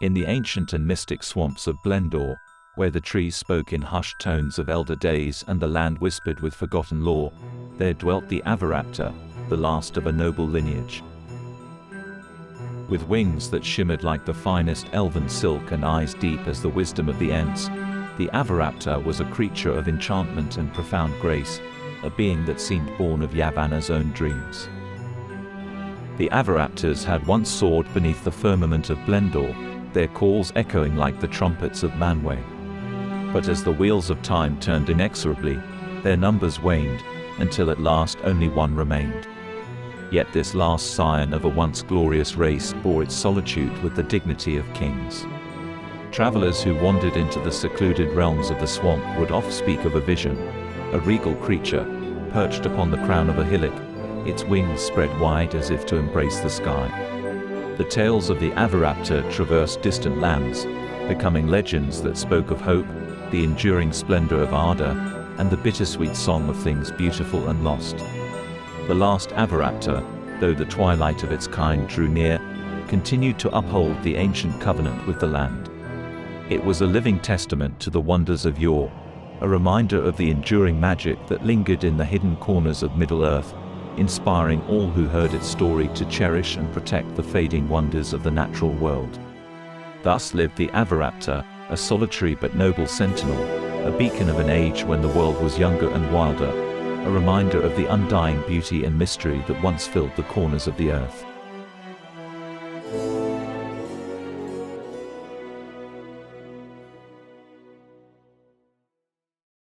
In the ancient and mystic swamps of Blendor, where the trees spoke in hushed tones of elder days and the land whispered with forgotten lore, there dwelt the avaraptor, the last of a noble lineage. With wings that shimmered like the finest elven silk and eyes deep as the wisdom of the Ents, the avaraptor was a creature of enchantment and profound grace, a being that seemed born of Yavanna's own dreams. The avaraptors had once soared beneath the firmament of Blendor, their calls echoing like the trumpets of Manwë. But as the wheels of time turned inexorably, their numbers waned, until at last only one remained. Yet this last scion of a once glorious race bore its solitude with the dignity of kings. Travelers who wandered into the secluded realms of the swamp would oft speak of a vision, a regal creature, perched upon the crown of a hillock, its wings spread wide as if to embrace the sky. The tales of the avaraptor traversed distant lands, becoming legends that spoke of hope, the enduring splendor of ardor, and the bittersweet song of things beautiful and lost. The last avaraptor, though the twilight of its kind drew near, continued to uphold the ancient covenant with the land. It was a living testament to the wonders of yore, a reminder of the enduring magic that lingered in the hidden corners of Middle-earth, inspiring all who heard its story to cherish and protect the fading wonders of the natural world. Thus lived the avaraptor, a solitary but noble sentinel, a beacon of an age when the world was younger and wilder, a reminder of the undying beauty and mystery that once filled the corners of the earth.